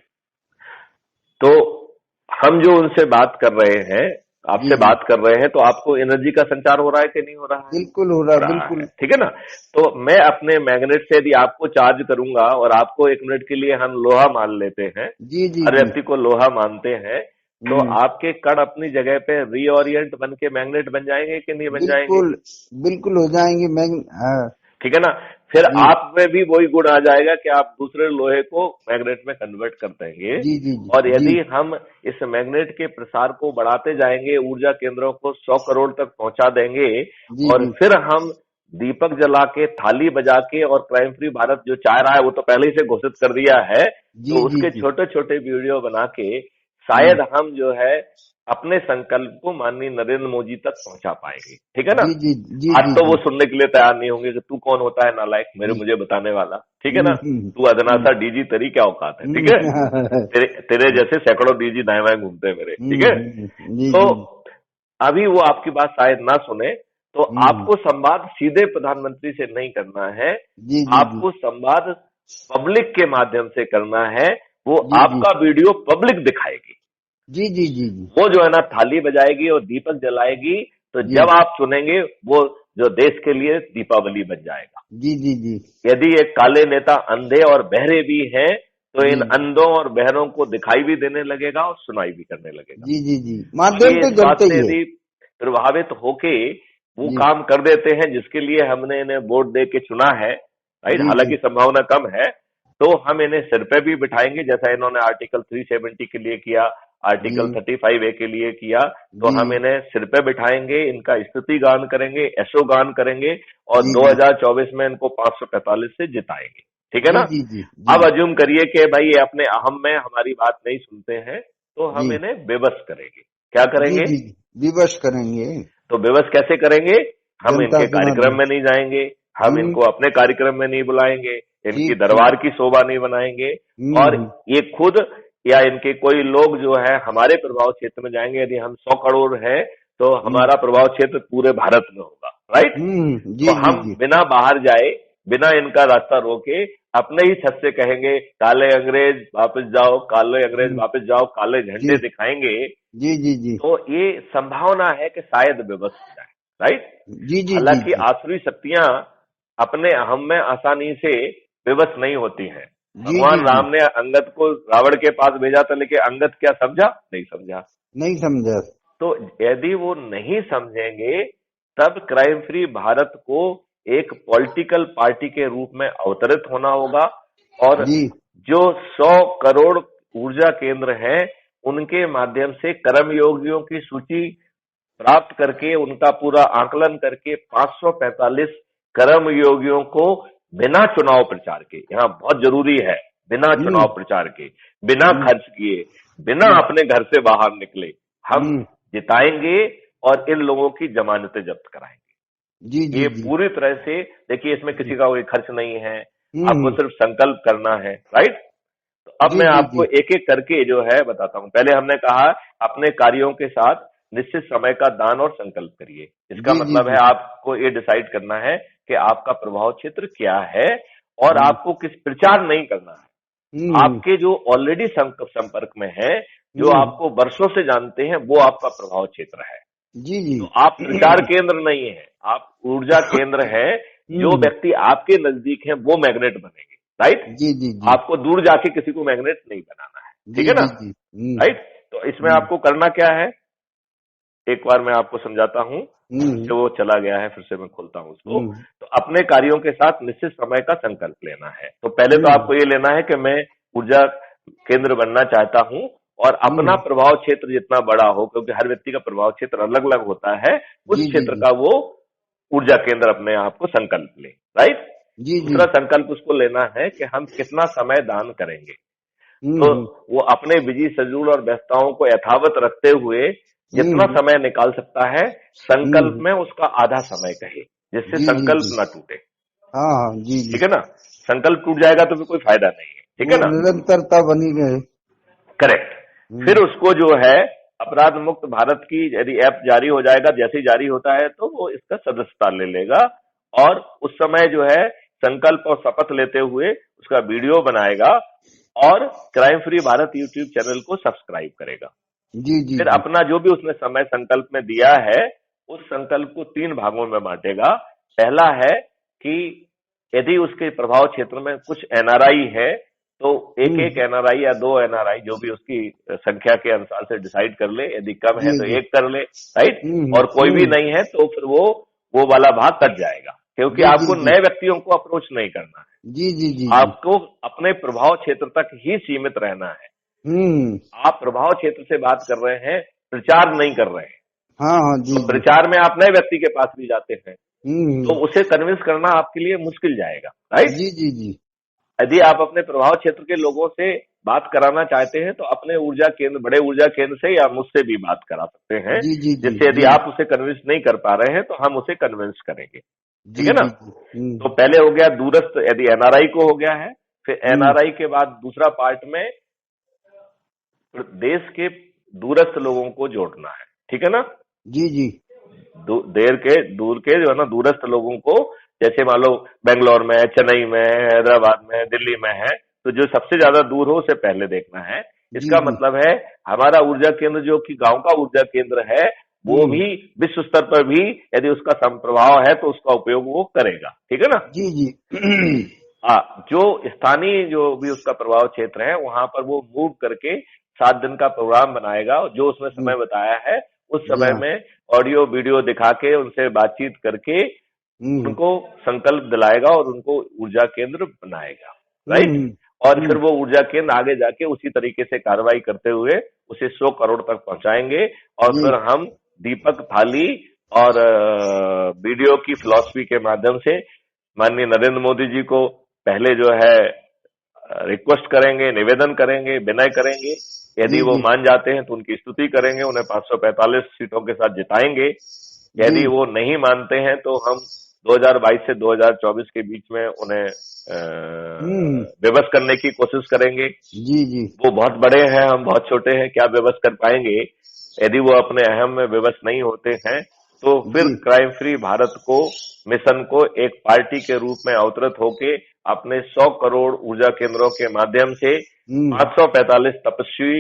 तो हम जो उनसे बात कर रहे हैं, आपसे बात कर रहे हैं, तो आपको एनर्जी का संचार हो रहा है कि नहीं हो रहा है? बिल्कुल हो रहा है, बिल्कुल। ठीक है ना। तो मैं अपने मैग्नेट से यदि आपको चार्ज करूंगा और आपको 1 मिनट के लिए हम लोहा मान लेते हैं, हर व्यक्ति को लोहा मानते हैं, तो आपके कण अपनी जगह पे रीओरिएंट बन के मैग्नेट बन जाएंगे कि नहीं बन जाएंगे? बिल्कुल हो जाएंगे। ठीक है ना। फिर आप में भी वही गुण आ जाएगा कि आप दूसरे लोहे को मैग्नेट में कन्वर्ट कर देंगे। और यदि हम इस मैग्नेट के प्रसार को बढ़ाते जाएंगे, ऊर्जा केंद्रों को 100 करोड़ तक पहुंचा देंगे, और फिर हम दीपक जला के, थाली बजा के, और क्राइम फ्री भारत जो चाह रहा है वो तो पहले ही से घोषित कर दिया है, तो उसके छोटे छोटे वीडियो बना के शायद हम जो है अपने संकल्प को माननीय नरेंद्र मोदी तक पहुंचा पाएंगे। ठीक है ना? आज तो वो सुनने के लिए तैयार नहीं होंगे कि तू कौन होता है नालायक मुझे बताने वाला। ठीक है ना? तू अदना सा डीजी, तेरी क्या औकात है? ठीक है? तेरे जैसे सैकड़ों डीजी दाएं बाएं घूमते हैं मेरे। ठीक है? तो अभी वो आपकी बात शायद ना सुने, तो आपको संवाद सीधे प्रधानमंत्री से नहीं करना है, आपको संवाद पब्लिक के माध्यम से करना है। वो आपका वीडियो पब्लिक दिखाएगी। जी, वो जो है ना थाली बजाएगी और दीपक जलाएगी, तो जब आप सुनेंगे वो जो देश के लिए दीपावली बन जाएगा। जी। यदि ये काले नेता अंधे और बहरे भी हैं, तो इन अंधों और बहरों को दिखाई भी देने लगेगा और सुनाई भी करने लगेगा। जी। माध्यम तो जलते ही है। यदि प्रभावित होके वो काम कर देते हैं जिसके लिए हमने इन्हें वोट दे के चुना है, राइट, हालांकि संभावना कम है, तो हम इन्हें सिर पे भी बिठाएंगे, जैसा इन्होंने आर्टिकल 370 के लिए किया, आर्टिकल 35A के लिए किया, तो हम इन्हें सिर पे बिठाएंगे, इनका स्तुति गान करेंगे, यशो गान करेंगे, और 2024 में इनको 545 से जिताएंगे। ठीक है ना? अब अज्यूम करिए कि भाई ये अपने अहम में हमारी बात नहीं सुनते हैं, तो हम इन्हें विवश करेंगे। क्या करेंगे? विवश करेंगे। तो विवश कैसे करेंगे? हम इनके कार्यक्रम में नहीं जाएंगे, हम इनको अपने कार्यक्रम में नहीं बुलाएंगे, इनकी दरबार की शोभा नहीं बनाएंगे, और ये खुद या इनके कोई लोग जो है हमारे प्रभाव क्षेत्र में जाएंगे। यदि हम 100 करोड़ हैं तो हमारा प्रभाव क्षेत्र पूरे भारत में होगा, राइट? तो हम बिना बाहर जाए, बिना इनका रास्ता रोके, अपने ही छत से कहेंगे काले अंग्रेज वापस जाओ, काले अंग्रेज वापस जाओ, काले झंडे दिखाएंगे। जी। तो ये संभावना है कि शायद विवश हो जाए, राइट? हालांकि आसुरी शक्तियां अपने अहम में आसानी से विवश नहीं होती हैं। भगवान राम ने अंगद को रावण के पास भेजा था, लेकिन अंगद क्या समझा? नहीं समझा। तो यदि वो नहीं समझेंगे, तब क्राइम फ्री भारत को एक पॉलिटिकल पार्टी के रूप में अवतरित होना होगा, और जो 100 करोड़ ऊर्जा केंद्र हैं उनके माध्यम से कर्मयोगियों की सूची प्राप्त करके, उनका पूरा आकलन करके 545 कर्मयोगियों को बिना चुनाव प्रचार के, यहाँ बहुत जरूरी है, बिना चुनाव प्रचार के, बिना खर्च किए, बिना अपने घर से बाहर निकले हम जिताएंगे और इन लोगों की जमानतें जब्त कराएंगे। ये पूरी तरह से देखिए, इसमें किसी का कोई खर्च नहीं है, आपको सिर्फ संकल्प करना है, राइट? तो अब मैं आपको एक एक करके जो है बताता हूं। पहले हमने कहा अपने कार्यों के साथ निश्चित समय का दान और संकल्प करिए। इसका मतलब है आपको ये डिसाइड करना है कि आपका प्रभाव क्षेत्र क्या है, और आपको किस प्रचार नहीं करना है। आपके जो ऑलरेडी संपर्क में है, जो आपको वर्षों से जानते हैं, वो आपका प्रभाव क्षेत्र है। तो आप प्रचार केंद्र नहीं है, आप ऊर्जा केंद्र है। जो व्यक्ति आपके नजदीक है वो मैग्नेट बनेंगे, राइट? आपको दूर जाके किसी को मैग्नेट नहीं बनाना है। ठीक है ना? राइट? तो इसमें आपको करना क्या है, एक बार मैं आपको समझाता हूं, जो वो चला गया है, फिर से मैं खोलता हूं उसको। तो अपने कार्यों के साथ निश्चित समय का संकल्प लेना है। तो पहले तो आपको ये लेना है कि मैं ऊर्जा केंद्र बनना चाहता हूं, और अपना प्रभाव क्षेत्र जितना बड़ा हो, क्योंकि हर व्यक्ति का प्रभाव क्षेत्र अलग अलग होता है, उस क्षेत्र का वो ऊर्जा केंद्र अपने आप को संकल्प ले, राइट? दूसरा संकल्प उसको लेना है कि हम कितना समय दान करेंगे। तो वो अपने बिजी शेड्यूल और व्यस्तताओं को यथावत रखते हुए जितना समय निकाल सकता है, संकल्प में उसका आधा समय कहे, जिससे संकल्प ना टूटे। ठीक है ना? संकल्प टूट जाएगा तो फिर कोई फायदा नहीं है। ठीक है ना? निरंतरता बनी रहे। करेक्ट। फिर उसको जो है अपराध मुक्त भारत की यदि ऐप जारी हो जाएगा, जैसे ही जारी होता है तो वो इसका सदस्यता ले लेगा, और उस समय जो है संकल्प और शपथ लेते हुए उसका वीडियो बनाएगा, और crime free Bharat YouTube channel को सब्सक्राइब करेगा। फिर अपना जो भी उसने समय संकल्प में दिया है, उस संकल्प को 3 भागों में बांटेगा। पहला है कि यदि उसके प्रभाव क्षेत्र में कुछ एनआरआई है, तो एक एनआरआई या 2 एनआरआई, जो भी उसकी संख्या के अनुसार से डिसाइड कर ले। यदि कम है तो 1 कर ले, राइट? और कोई भी नहीं है तो फिर वो वाला भाग कट जाएगा, क्योंकि आपको नए व्यक्तियों को अप्रोच नहीं करना है। आपको अपने प्रभाव क्षेत्र तक ही सीमित रहना है। आप प्रभाव क्षेत्र से बात कर रहे हैं, प्रचार नहीं कर रहे हैं। हाँ हाँ जी तो जी। प्रचार में आप नए व्यक्ति के पास भी जाते हैं, तो हम्म। उसे कन्विंस करना आपके लिए मुश्किल जाएगा, राइट। जी जी जी। यदि आप अपने प्रभाव क्षेत्र के लोगों से बात कराना चाहते हैं तो अपने ऊर्जा केंद्र, बड़े ऊर्जा केंद्र से या मुझसे भी बात करा सकते हैं, जी जी जी जिससे यदि जी आप उसे कन्विंस नहीं कर पा रहे हैं तो हम उसे कन्विंस करेंगे, ठीक जी है ना। जी जी। तो पहले हो गया दूरस्थ, यदि एनआरआई को हो गया है, फिर हम्म। एनआरआई के बाद दूसरा पार्ट में देश के दूरस्थ लोगों को जोड़ना है, ठीक है ना। जी जी। दूर के जो है ना दूरस्थ लोगों को, जैसे मान लो बेंगलोर में है, चेन्नई में है, हैदराबाद में है, दिल्ली में है, तो जो सबसे ज्यादा दूर हो उसे पहले देखना है। जी इसका जी। मतलब है हमारा ऊर्जा केंद्र जो कि गांव का ऊर्जा केंद्र है, वो हम्म। भी विश्व स्तर पर भी यदि उसका संप्रभाव है तो उसका उपयोग वो करेगा, ठीक है ना। जी जी। हाँ, जो स्थानीय जो भी उसका प्रभाव क्षेत्र है वहां पर वो मूव करके 7 दिन का प्रोग्राम बनाएगा, जो उसमें जी समय बताया है उस जी समय हाँ। में ऑडियो वीडियो दिखा के उनसे बातचीत करके हम्म उनको संकल्प दिलाएगा और उनको ऊर्जा केंद्र बनाएगा, राइट। हम्म और फिर हम्म वो ऊर्जा केंद्र आगे जाके उसी तरीके से कार्रवाई करते हुए उसे 100 करोड़ तक पहुंचाएंगे। और जी फिर हम दीपक थाली और वीडियो की फिलॉसफी के माध्यम से माननीय नरेंद्र मोदी जी को पहले जो है रिक्वेस्ट करेंगे, निवेदन करेंगे, विनय करेंगे। यदि जी वो जी मान जाते हैं तो उनकी स्तुति करेंगे, उन्हें 545 सीटों के साथ जिताएंगे। जी। यदि वो नहीं मानते हैं तो हम 2022 से 2024 के बीच में उन्हें हम्म। विवश करने की कोशिश करेंगे। जी जी वो बहुत बड़े हैं, हम बहुत छोटे हैं, क्या विवश कर पाएंगे। यदि वो अपने अहम में विवश नहीं होते हैं तो फिर जी। क्राइम फ्री भारत को, मिशन को एक पार्टी के रूप में अवतरित होके अपने 100 करोड़ ऊर्जा केंद्रों के माध्यम से हम्म 545 तपस्वी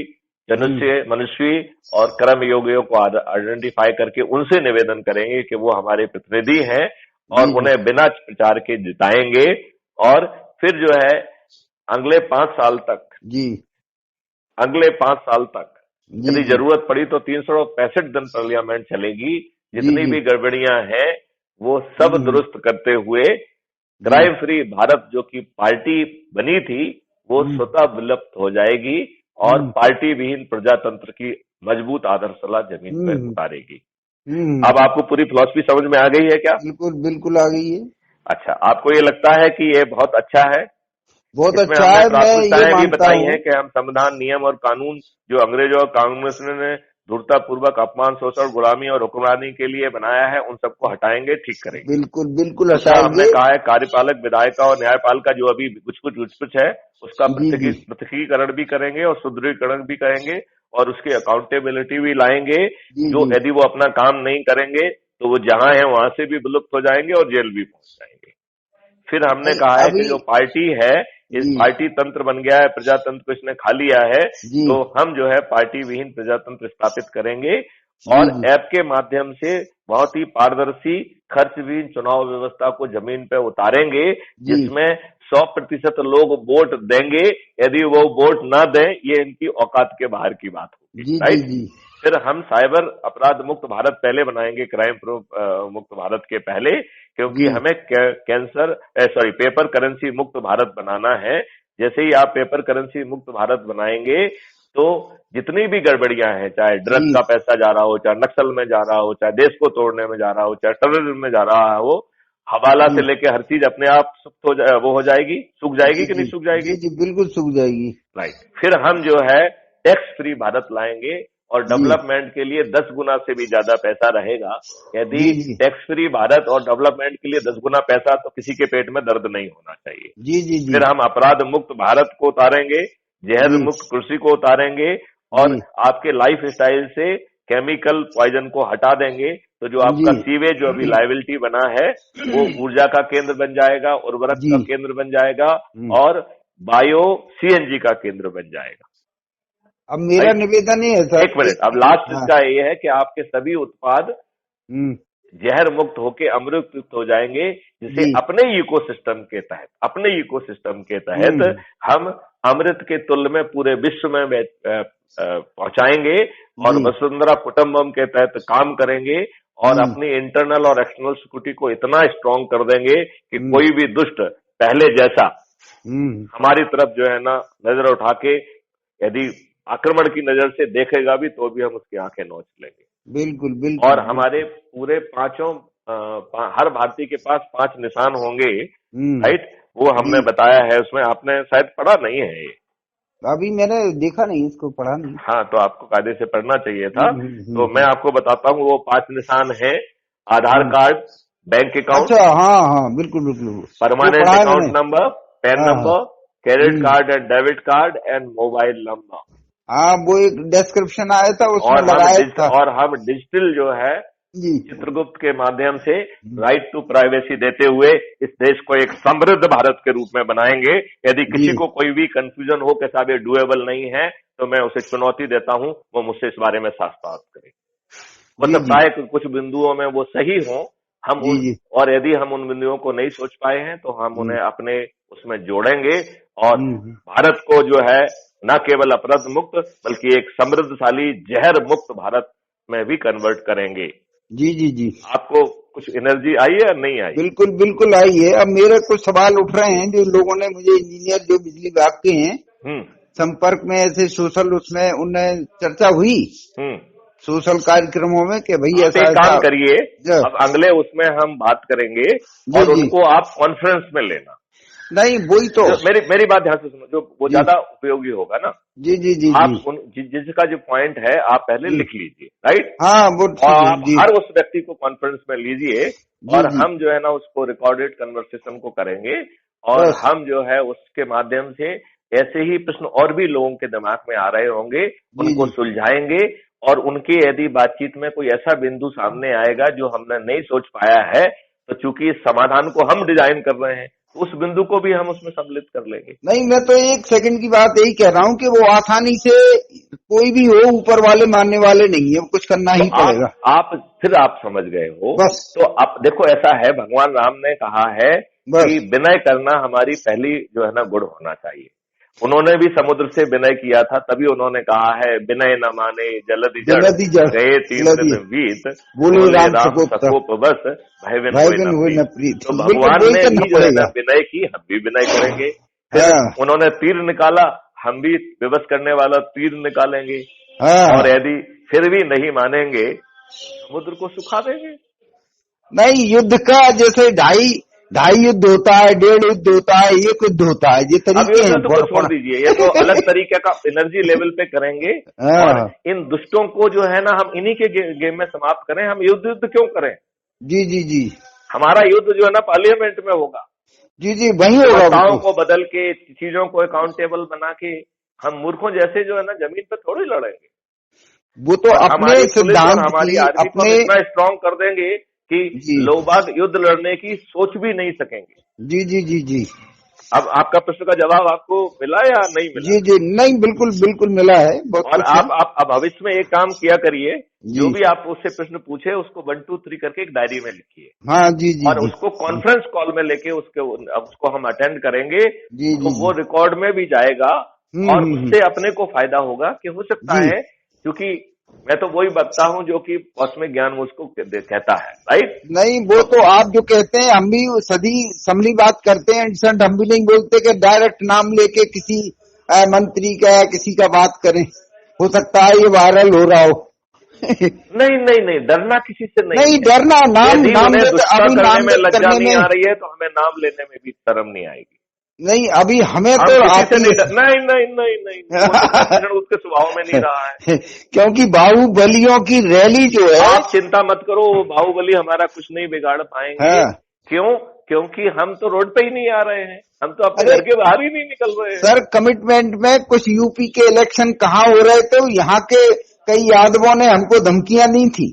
हम्म मनुष्य और कर्म योगियों को आइडेंटिफाई करके उनसे निवेदन करेंगे कि वो हमारे प्रतिनिधि हैं और जी जी उन्हें बिना प्रचार के जिताएंगे। और फिर जो है अगले 5 साल तक, जी अगले 5 साल तक जी यदि जी जरूरत पड़ी तो 365 दिन पार्लियामेंट चलेगी। जी जितनी जी। भी गड़बड़ियां हैं वो सब हम्म। दुरुस्त करते हुए जी। क्राइम फ्री भारत जो कि पार्टी बनी थी वो हम्म स्वतः विलुप्त हो जाएगी और हम्म पार्टी विहीन प्रजातंत्र की मजबूत आधारशिला जमीन पर हम्म उतारेगी। हम्म। अब आपको पूरी फिलॉसफी समझ में आ गई है क्या? बिल्कुल बिल्कुल आ गई है। अच्छा, आपको ये लगता है कि ये बहुत अच्छा है? बहुत इसमें अच्छा हमने है, मैं ये प्राथमिकताएं भी मानता बताई हूँ। हैं कि हम संविधान, नियम और कानून जो अंग्रेजों और कांग्रेसियों ने धूर्ततापूर्वक अपमान, शोषण, गुलामी और हुक्मरानी के लिए बनाया है उन सबको हटाएंगे, ठीक करेंगे। बिल्कुल बिल्कुल दूसरा हमने हटाएंगे। कहा है कार्यपालक, विधायिका और न्यायपालिका जो अभी कुछ कुछ है उसका जी जी पृथकीकरण भी करेंगे और सुदृढ़ीकरण भी करेंगे और उसकी अकाउंटेबिलिटी भी लाएंगे। जी जो जी यदि वो अपना काम नहीं करेंगे तो वो जहां है वहां से भी विलुप्त हो जाएंगे और जेल भी पहुंच जाएंगे। फिर हमने नहीं कहा है कि अभी। जो पार्टी है, इस जी पार्टी तंत्र बन गया है, प्रजातंत्र को इसने खा लिया है, जी तो हम जो है पार्टी विहीन प्रजातंत्र स्थापित करेंगे जी और जी ऐप के माध्यम से बहुत ही पारदर्शी, खर्च विहीन चुनाव व्यवस्था को जमीन पे उतारेंगे, जी जिसमें 100% लोग वोट देंगे। यदि वो वोट ना दें, ये इनकी औकात के बाहर की बात होगी, जी जी राइट। जी फिर हम साइबर अपराध मुक्त भारत पहले बनाएंगे, क्राइम मुक्त भारत के पहले, क्योंकि जी हमें पेपर करेंसी मुक्त भारत बनाना है। जैसे ही आप पेपर करेंसी मुक्त भारत बनाएंगे तो जितनी भी गड़बड़ियां हैं, चाहे ड्रग जी का पैसा जा रहा हो, चाहे नक्सल में जा रहा हो, चाहे देश को तोड़ने में जा रहा हो, चाहे टेररिज्म में जा रहा हो, हवाला जी से लेके हर चीज अपने आप वो हो जाएगी, सूख जाएगी जी कि नहीं जी सूख जी जाएगी, जी बिल्कुल सूख जाएगी। राइट। फिर हम जो है टैक्स फ्री भारत लाएंगे और जी डेवलपमेंट के लिए 10 गुना से भी ज्यादा पैसा रहेगा। यदि जी जी टैक्स फ्री भारत और डेवलपमेंट के लिए 10 गुना पैसा, तो किसी के पेट में दर्द नहीं होना चाहिए। जी जी जी फिर हम अपराध मुक्त भारत को उतारेंगे, जहर जी मुक्त कृषि को उतारेंगे और जी आपके लाइफ स्टाइल से केमिकल पॉइजन को हटा देंगे। तो जो जी आपका सीवेज जो अभी लाइबिलिटी बना है वो ऊर्जा का केंद्र बन जाएगा, उर्वरक जी। का केंद्र बन जाएगा हम्म। और बायो सीएनजी का केंद्र बन जाएगा, अब मेरा राइट। निवेदन ये है सर, एक मिनट, एक। अब लास्ट हाँ। इसका ये है कि आपके सभी उत्पाद हम्म। जहर मुक्त होके अमृत युक्त हो जाएंगे, जिसे जी। अपने इकोसिस्टम के तहत हम अमृत के तुल्य में पूरे विश्व में पहुंचाएंगे और जी वसुंधरा कुटुंबम के तहत काम करेंगे और हम्म अपनी इंटरनल और एक्सटर्नल सिक्योरिटी को इतना स्ट्रांग कर देंगे कि हम्म कोई भी दुष्ट पहले जैसा हम्म हमारी तरफ जो है ना नजर उठा के यदि आक्रमण की नजर से देखेगा भी तो भी हम उसकी आंखें नोच लेंगे। बिल्कुल बिल्कुल। और हमारे पूरे पांचों हर भारतीय के पास 5 निशान होंगे, राइट? वो हमने बताया है उसमें, आपने शायद पढ़ा नहीं है ये। अभी मैंने देखा नहीं, इसको पढ़ा नहीं। हाँ, तो आपको कायदे से पढ़ना चाहिए था। तो मैं आपको बताता हूँ, वो 5 निशान है: आधार कार्ड, बैंक अकाउंट, अच्छा, हाँ हाँ, बिल्कुल बिल्कुल, परमानेंट अकाउंट नंबर, पैन हाँ number, credit card and debit card and mobile number. हाँ, वो एक डिस्क्रिप्शन आया था उसमें लगाया था। और हम डिजिटल जो है जी, चित्रगुप्त के माध्यम से राइट टू प्राइवेसी देते हुए इस देश को एक समृद्ध भारत के रूप में बनाएंगे। यदि किसी को कोई भी कंफ्यूजन हो कि साहब ये डुएबल नहीं है, तो मैं उसे चुनौती देता हूं, वो मुझसे इस बारे में साफ बात करे। हो सकता है कि कुछ बिंदुओं में वो सही हो, और यदि हम उन बिंदुओं को नहीं सोच पाए हैं तो हम उन्हें अपने उसमें जोड़ेंगे, और भारत को जो है न केवल अपराध मुक्त बल्कि एक समृद्धशाली जहर मुक्त भारत में भी कन्वर्ट करेंगे। जी जी जी। आपको कुछ एनर्जी आई है या नहीं आई? बिल्कुल बिल्कुल आई है। अब मेरे कुछ सवाल उठ रहे हैं, जो लोगों ने मुझे, इंजीनियर जो बिजली विभाग के हैं, संपर्क में ऐसे सोशल उसमें उनमें चर्चा हुई, सोशल कार्यक्रमों में, कि भाई ऐसा काम करिए। अब अगले उसमें हम बात करेंगे और उनको आप कॉन्फ्रेंस में लेना। नहीं, वही तो मेरी बात ध्यान से सुनो, जो वो ज्यादा उपयोगी होगा ना। जी जी जी। आप जिसका जो पॉइंट है आप पहले लिख लीजिए, राइट? हाँ, वो और आप हर उस व्यक्ति को कॉन्फ्रेंस में लीजिए, और हम जो है ना उसको रिकॉर्डेड कन्वर्सेशन को करेंगे, और हम जो है उसके माध्यम से ऐसे ही प्रश्न और भी लोगों के दिमाग में आ रहे होंगे, उनको सुलझाएंगे, और उनकी यदि बातचीत में कोई ऐसा बिंदु सामने आएगा जो हमने नहीं सोच पाया है, तो चूंकि इस समाधान को हम डिजाइन कर रहे हैं, उस बिंदु को भी हम उसमें सम्मिलित कर लेंगे। नहीं, मैं तो एक सेकंड की बात यही कह रहा हूँ कि वो आसानी से कोई भी हो, ऊपर वाले मानने वाले नहीं है, कुछ करना ही पड़ेगा। आप समझ गए हो बस। तो आप देखो, ऐसा है, भगवान राम ने कहा है कि विनय करना हमारी पहली जो है ना गुण होना चाहिए। उन्होंने भी समुद्र से विनय किया था, तभी उन्होंने कहा है विनय न माने जलधि जड़ गए 3 दिन बीत, बोले राम सकोप बस भय विन होय न प्रीत। तो भगवान ने भी जो है ना विनय की, हम भी विनय करेंगे। फिर उन्होंने तीर निकाला, हम भी विवश करने वाला तीर निकालेंगे, और यदि फिर भी नहीं मानेंगे, समुद्र को सुखा देंगे। नहीं, युद्ध का जैसे ढाई युद्ध होता है, 1.5 युद्ध होता है, 1 युद्ध होता है, ये तरीके हैं। तो छोड़ दीजिए, ये तो अलग तरीके का एनर्जी लेवल पे करेंगे। और इन दुष्टों को जो है ना हम इन्हीं के गेम में समाप्त करें। हम युद्ध क्यों करें? जी जी जी। हमारा युद्ध जो है ना पार्लियामेंट में होगा। जी जी, वही होगा। व्यवस्थाओं को बदल के, चीजों को अकाउंटेबल बना के, हम मूर्खों जैसे जो है ना जमीन पे थोड़ी लड़ेंगे। वो तो अपने सिद्धांत, हमारी आर्मी को इतना स्ट्रांग कर देंगे कि लोग बाग युद्ध लड़ने की सोच भी नहीं सकेंगे। जी जी जी जी। अब आपका प्रश्न का जवाब आपको मिला या नहीं मिला? जी जी, नहीं, बिल्कुल बिल्कुल मिला है। और आप भविष्य में एक काम किया करिए, जो भी आप उससे प्रश्न पूछे उसको 1 2 3 करके एक डायरी में लिखिए। हाँ जी जी। और उसको कॉन्फ्रेंस कॉल में लेके उसको हम अटेंड करेंगे, तो वो रिकॉर्ड में भी जाएगा, और उससे अपने को फायदा होगा। कि हो सकता है, क्योंकि मैं तो वही बकता हूँ जो कि कॉस्मिक ज्ञान मुझको कहता है, राइट? नहीं, वो तो आप जो कहते हैं, हम भी सदी समली बात करते हैं, हम भी नहीं बोलते कि डायरेक्ट नाम लेके किसी मंत्री का या किसी का बात करें। हो सकता है ये वायरल हो रहा हो। नहीं, डरना किसी से नहीं डरना, नाम करने में लज्जा नहीं आ रही है तो हमें नाम लेने में भी शर्म नहीं आएगी। नहीं, अभी हमें तो नहीं, उसके स्वभाव में नहीं रहा है। क्योंकि बाहुबलियों की रैली जो है, आप चिंता मत करो, बाहुबली हमारा कुछ नहीं बिगाड़ पाएंगे। क्यों? क्योंकि हम तो रोड पे ही नहीं आ रहे हैं, हम तो अपने घर के बाहर ही नहीं निकल रहे हैं। सर, कमिटमेंट में कुछ यूपी के इलेक्शन कहाँ हो रहे थे, यहाँ के कई यादवों ने हमको धमकियां दी थी।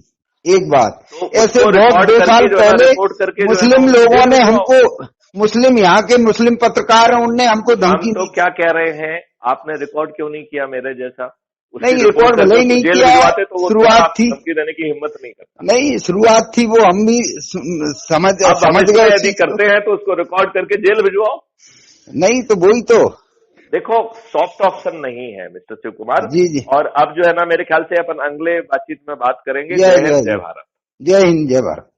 एक बार तो ऐसे बहुत 2 साल पहले मुस्लिम लोगों ने हमको, मुस्लिम यहाँ के मुस्लिम पत्रकार हैं, उनने हमको धमकी तो क्या कह रहे हैं, आपने रिकॉर्ड क्यों नहीं किया मेरे जैसा? नहीं, रिकॉर्ड भले ही नहीं किया, शुरुआत थी, धमकी देने की हिम्मत नहीं करता। नहीं, शुरुआत थी, वो हम भी समझ गए। यदि करते हैं तो उसको रिकॉर्ड करके जेल भिजवाओ। नहीं तो वही तो देखो, सॉफ्ट ऑप्शन नहीं है मिस्टर शिव कुमार जी। और अब जो है ना, मेरे ख्याल से अपन अगले बातचीत में बात करेंगे। जय हिंद, जय भारत। जय हिंद, जय भारत।